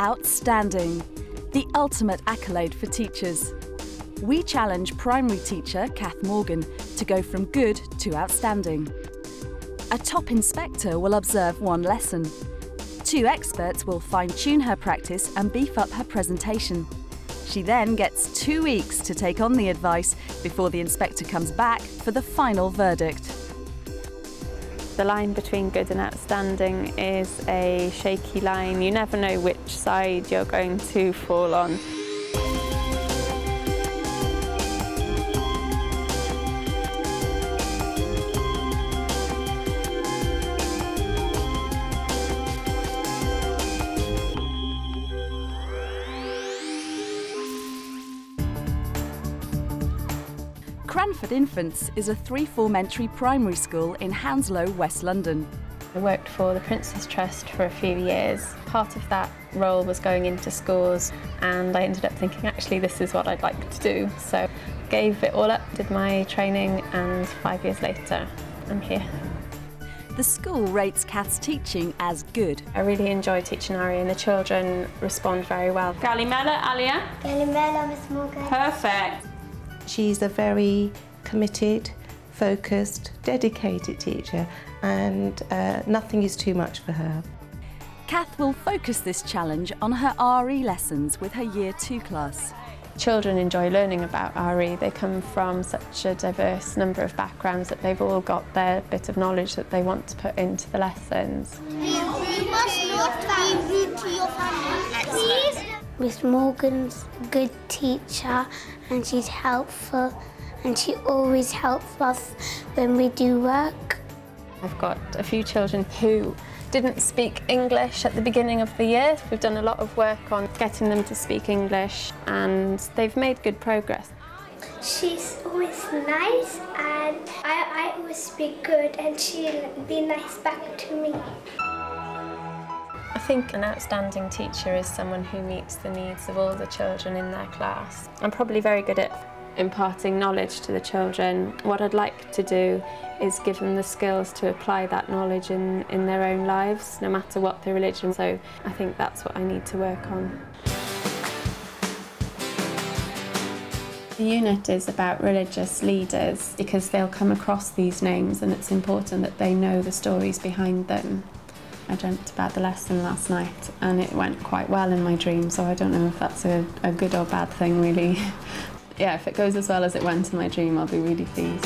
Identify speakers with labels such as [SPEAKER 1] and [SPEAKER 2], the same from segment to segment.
[SPEAKER 1] Outstanding, the ultimate accolade for teachers. We challenge primary teacher Kath Morgan to go from good to outstanding. A top inspector will observe one lesson. 2 experts will fine-tune her practice and beef up her presentation. She then gets 2 weeks to take on the advice before the inspector comes back for the final verdict.
[SPEAKER 2] The line between good and outstanding is a shaky line. You never know which side you're going to fall on.
[SPEAKER 1] Cranford Infants is a 3-form entry primary school in Hounslow, West London.
[SPEAKER 2] I worked for the Prince's Trust for a few years. Part of that role was going into schools, and I ended up thinking actually this is what I'd like to do. So gave it all up, did my training, and 5 years later I'm here.
[SPEAKER 1] The school rates Kath's teaching as good.
[SPEAKER 2] I really enjoy teaching RE and the children respond very well. Galimela, Alia?
[SPEAKER 3] Galimela, Miss Morgan.
[SPEAKER 2] Perfect.
[SPEAKER 4] She's a very committed, focused, dedicated teacher, and nothing is too much for her.
[SPEAKER 1] Kath will focus this challenge on her RE lessons with her Year 2 class.
[SPEAKER 2] Children enjoy learning about RE. They come from such a diverse number of backgrounds that they've all got their bit of knowledge that they want to put into the lessons.
[SPEAKER 3] You must not be rude to your family, please. Miss Morgan's a good teacher and she's helpful and she always helps us when we do work.
[SPEAKER 2] I've got a few children who didn't speak English at the beginning of the year. We've done a lot of work on getting them to speak English and they've made good progress.
[SPEAKER 3] She's always nice and I always speak good and she'll be nice back to me.
[SPEAKER 2] I think an outstanding teacher is someone who meets the needs of all the children in their class. I'm probably very good at imparting knowledge to the children. What I'd like to do is give them the skills to apply that knowledge in their own lives, no matter what their religion. So I think that's what I need to work on. The unit is about religious leaders because they'll come across these names and it's important that they know the stories behind them. I dreamt about the lesson last night and it went quite well in my dream, so I don't know if that's a good or bad thing really. Yeah, if it goes as well as it went in my dream, I'll be really pleased.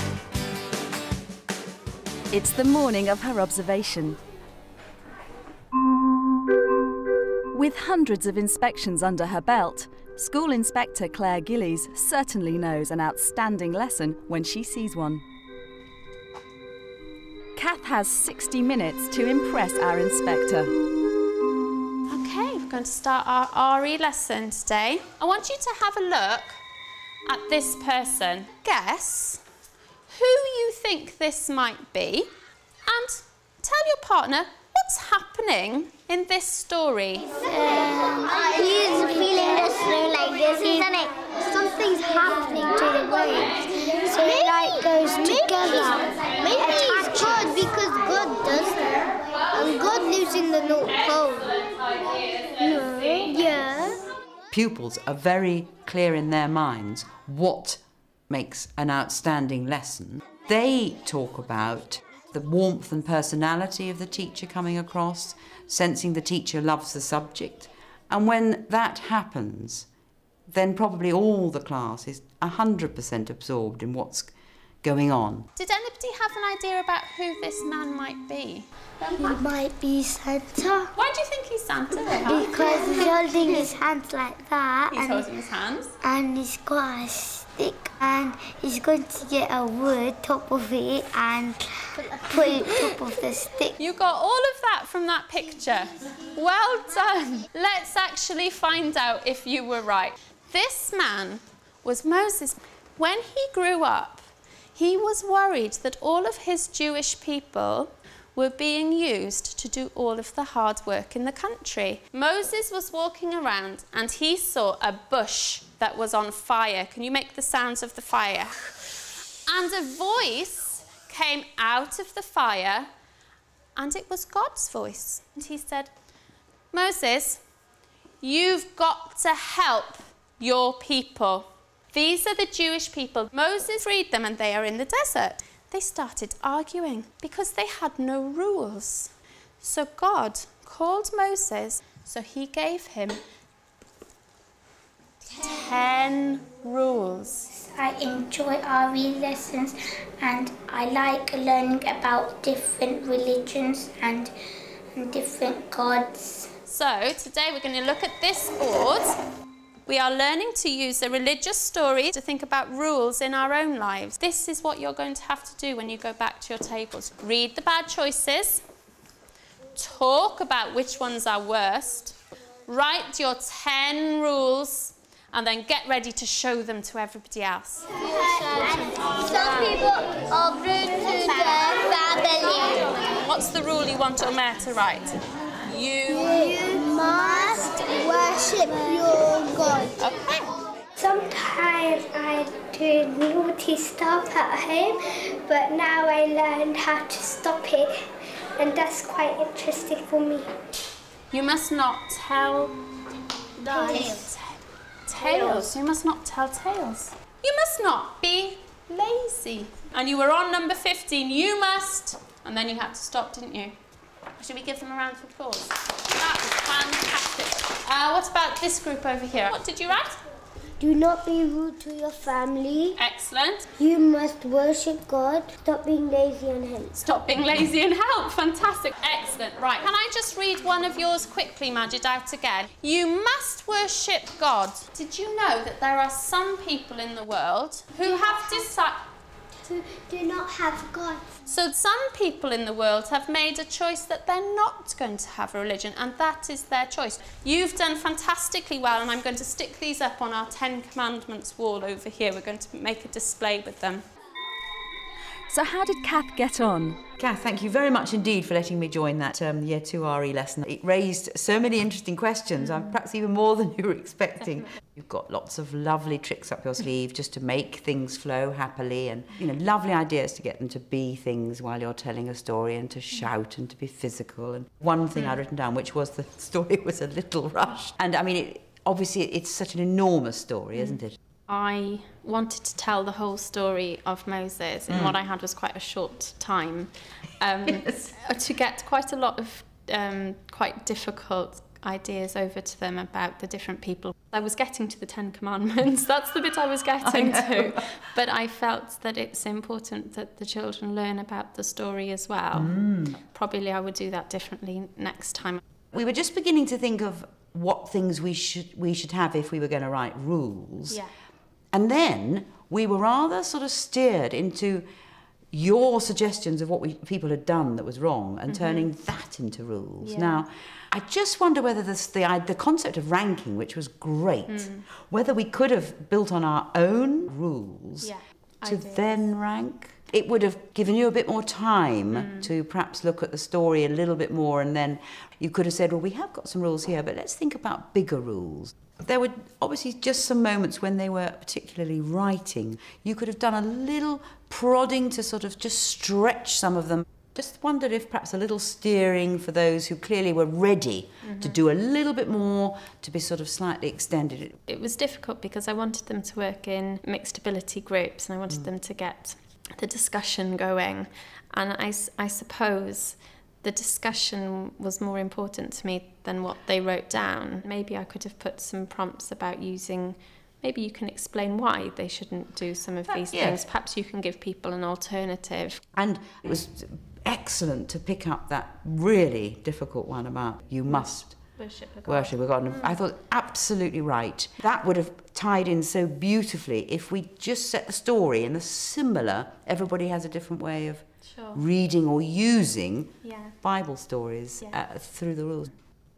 [SPEAKER 1] It's the morning of her observation. With hundreds of inspections under her belt, School Inspector Claire Gillies certainly knows an outstanding lesson when she sees one. Kath has 60 minutes to impress our inspector.
[SPEAKER 5] OK, we're going to start our RE lesson today. I want you to have a look at this person. Guess who you think this might be and tell your partner what's happening in this story.
[SPEAKER 3] He's feeling this way like this, isn't it? Something's happening to the waves, so it like goes together. Maybe it's God because God does that, and God lives in the North Pole. No. Yeah.
[SPEAKER 6] Pupils are very clear in their minds what makes an outstanding lesson. They talk about the warmth and personality of the teacher coming across, sensing the teacher loves the subject. And when that happens, then probably all the class is 100% absorbed in what's going on.
[SPEAKER 5] Did anybody have an idea about who this man might be?
[SPEAKER 3] He might be Santa.
[SPEAKER 5] Why do you think he's Santa?
[SPEAKER 3] Because he's holding his hands like that.
[SPEAKER 5] He's holding his hands.
[SPEAKER 3] And he's got a stick and he's going to get a wood top of it and put it top of the stick.
[SPEAKER 5] You got all of that from that picture. Well done. Let's actually find out if you were right. This man was Moses. When he grew up, he was worried that all of his Jewish people were being used to do all of the hard work in the country. Moses was walking around and he saw a bush that was on fire. Can you make the sounds of the fire? And a voice came out of the fire and it was God's voice. And he said, Moses, You've got to help your people. These are the Jewish people. Moses freed them and they are in the desert. They started arguing because they had no rules. So God called Moses, so he gave him 10 rules.
[SPEAKER 7] I enjoy RE lessons and I like learning about different religions and different gods.
[SPEAKER 5] So today we're going to look at this board. We are learning to use a religious story to think about rules in our own lives. This is what you're going to have to do when you go back to your tables. Read the bad choices, talk about which ones are worst, write your 10 rules, and then get ready to show them to everybody else.
[SPEAKER 3] Some people are rude to their family.
[SPEAKER 5] What's the rule you want Omer to write?
[SPEAKER 3] You must worship your God.
[SPEAKER 5] Okay.
[SPEAKER 7] Sometimes I do naughty stuff at home, but now I learned how to stop it, and that's quite interesting for me.
[SPEAKER 5] You must not tell tales. You must not tell tales. You must not be lazy. And you were on number 15. You must. And then you had to stop, didn't you? Should we give them a round of applause? That was fantastic. What about this group over here? What did you write?
[SPEAKER 3] Do not be rude to your family.
[SPEAKER 5] Excellent.
[SPEAKER 3] You must worship God. Stop being lazy and help.
[SPEAKER 5] Stop being lazy and help. Fantastic. Excellent. Right. Can I just read one of yours quickly, Majid, out again? You must worship God. Did you know that there are some people in the world who have decided...
[SPEAKER 3] Do not have God.
[SPEAKER 5] So some people in the world have made a choice that they're not going to have a religion, and that is their choice. You've done fantastically well, and I'm going to stick these up on our 10 Commandments wall over here. We're going to make a display with them.
[SPEAKER 1] So how did Kath get on?
[SPEAKER 6] Kath, thank you very much indeed for letting me join that Year 2 RE lesson. It raised so many interesting questions, perhaps even more than you were expecting. You've got lots of lovely tricks up your sleeve just to make things flow happily, and lovely ideas to get them to be things while you're telling a story, and to shout and to be physical. And one thing I'd written down, which was the story was a little rushed. And I mean, obviously it's such an enormous story, isn't it?
[SPEAKER 2] I wanted to tell the whole story of Moses, and what I had was quite a short time to get quite a lot of quite difficult ideas over to them about the different people. I was getting to the 10 Commandments, that's the bit I was getting to, but I felt that it's important that the children learn about the story as well. Probably I would do that differently next time.
[SPEAKER 6] We were just beginning to think of what things we should have if we were going to write rules.
[SPEAKER 2] Yeah.
[SPEAKER 6] And then we were rather sort of steered into your suggestions of what people had done that was wrong, and turning that into rules.
[SPEAKER 2] Yeah.
[SPEAKER 6] Now, I just wonder whether the concept of ranking, which was great, whether we could have built on our own rules to then rank. It would have given you a bit more time to perhaps look at the story a little bit more, and then you could have said, well, we have got some rules here, but let's think about bigger rules. There were obviously just some moments when they were particularly writing. You could have done a little prodding to sort of just stretch some of them. Just wondered if perhaps a little steering for those who clearly were ready to do a little bit more, to be sort of slightly extended.
[SPEAKER 2] It was difficult because I wanted them to work in mixed ability groups, and I wanted them to get the discussion going, and I suppose the discussion was more important to me than what they wrote down. Maybe I could have put some prompts about using, maybe you can explain why they shouldn't do some of these things. Perhaps you can give people an alternative.
[SPEAKER 6] And it was excellent to pick up that really difficult one about you must worship God. I thought absolutely right. That would have tied in so beautifully if we just set the story in a similar, everybody has a different way of reading or using Bible stories through the rules.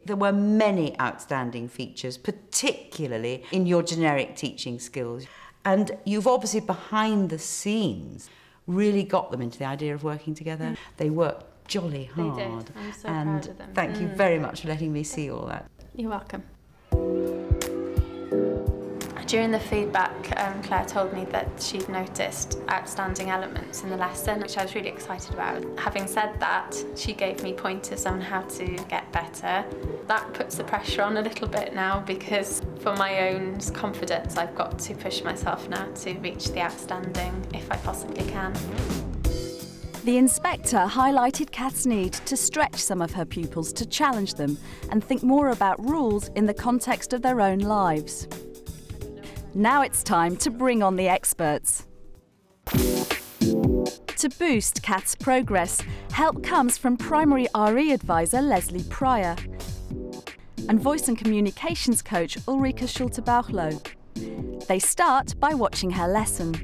[SPEAKER 6] There were many outstanding features, particularly in your generic teaching skills. And you've obviously, behind the scenes, really got them into the idea of working together. They worked jolly hard.
[SPEAKER 2] They did. I'm so
[SPEAKER 6] and
[SPEAKER 2] proud of them.
[SPEAKER 6] Thank you very much for letting me see all that.
[SPEAKER 2] You're welcome. During the feedback, Claire told me that she'd noticed outstanding elements in the lesson, which I was really excited about. Having said that, she gave me pointers on how to get better. That puts the pressure on a little bit now because for my own confidence, I've got to push myself now to reach the outstanding if I possibly can.
[SPEAKER 1] The inspector highlighted Kath's need to stretch some of her pupils to challenge them and think more about rules in the context of their own lives. Now it's time to bring on the experts. To boost Kath's progress, help comes from primary RE advisor Leslie Pryor and voice and communications coach Ulrika Schulte-Bauchloh. They start by watching her lesson.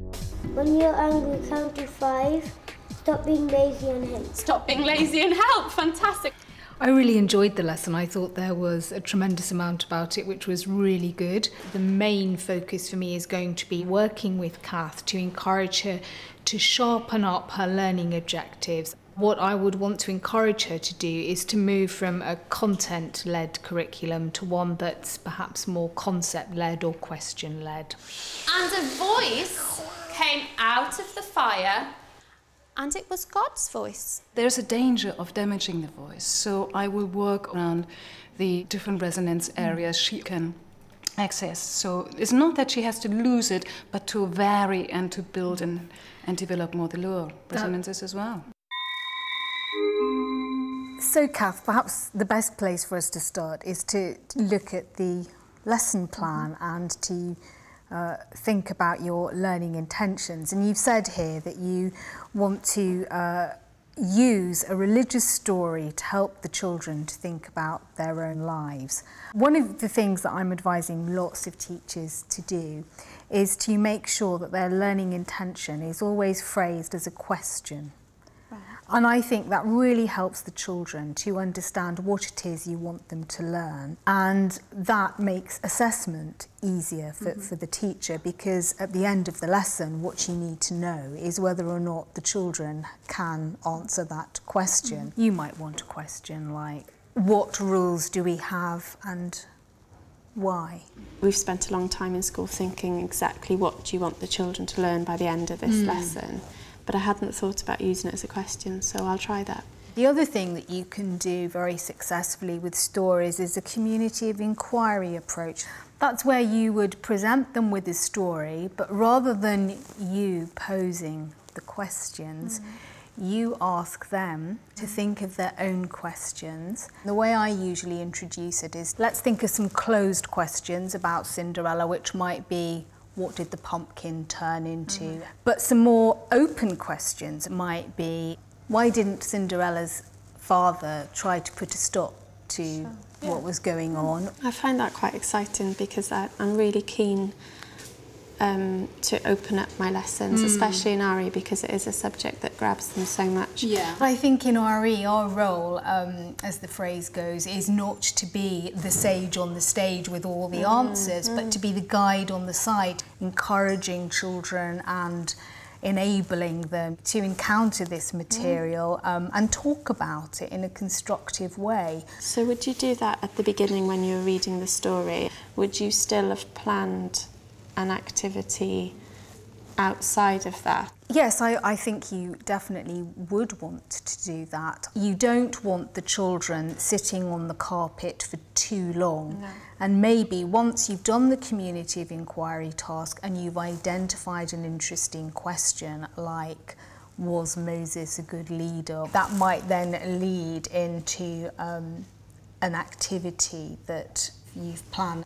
[SPEAKER 7] When you're angry, count to 5. Stop being lazy and help.
[SPEAKER 5] Stop being lazy and help. Fantastic.
[SPEAKER 8] I really enjoyed the lesson. I thought there was a tremendous amount about it, which was really good. The main focus for me is going to be working with Kath to encourage her to sharpen up her learning objectives. What I would want to encourage her to do is to move from a content-led curriculum to one that's perhaps more concept-led or question-led.
[SPEAKER 5] And a voice came out of the fire, and it was God's voice.
[SPEAKER 9] There's a danger of damaging the voice, so I will work around the different resonance areas she can access. So it's not that she has to lose it, but to vary and to build and develop more the lower resonances as well.
[SPEAKER 8] So, Kath, perhaps the best place for us to start is to look at the lesson plan and to think about your learning intentions. And you've said here that you want to use a religious story to help the children to think about their own lives. One of the things that I'm advising lots of teachers to do is to make sure that their learning intention is always phrased as a question. And I think that really helps the children to understand what it is you want them to learn. And that makes assessment easier for the teacher, because at the end of the lesson, what you need to know is whether or not the children can answer that question. You might want a question like, what rules do we have and why?
[SPEAKER 2] We've spent a long time in school thinking exactly what do you want the children to learn by the end of this lesson. But I hadn't thought about using it as a question, so I'll try that.
[SPEAKER 8] The other thing that you can do very successfully with stories is a community of inquiry approach. That's where you would present them with a story, but rather than you posing the questions, you ask them to think of their own questions. The way I usually introduce it is, let's think of some closed questions about Cinderella, which might be, what did the pumpkin turn into? But some more open questions might be, why didn't Cinderella's father try to put a stop to what was going on?
[SPEAKER 2] I find that quite exciting because I'm really keen to open up my lessons, especially in RE, because it is a subject that grabs them so much.
[SPEAKER 8] Yeah. I think in RE, our role, as the phrase goes, is not to be the sage on the stage with all the answers, but to be the guide on the side, encouraging children and enabling them to encounter this material and talk about it in a constructive way.
[SPEAKER 2] So would you do that at the beginning when you were reading the story? Would you still have planned an activity outside of that?
[SPEAKER 8] Yes, I think you definitely would want to do that. You don't want the children sitting on the carpet for too long. No. And maybe once you've done the community of inquiry task and you've identified an interesting question like, was Moses a good leader? That might then lead into an activity that you've planned.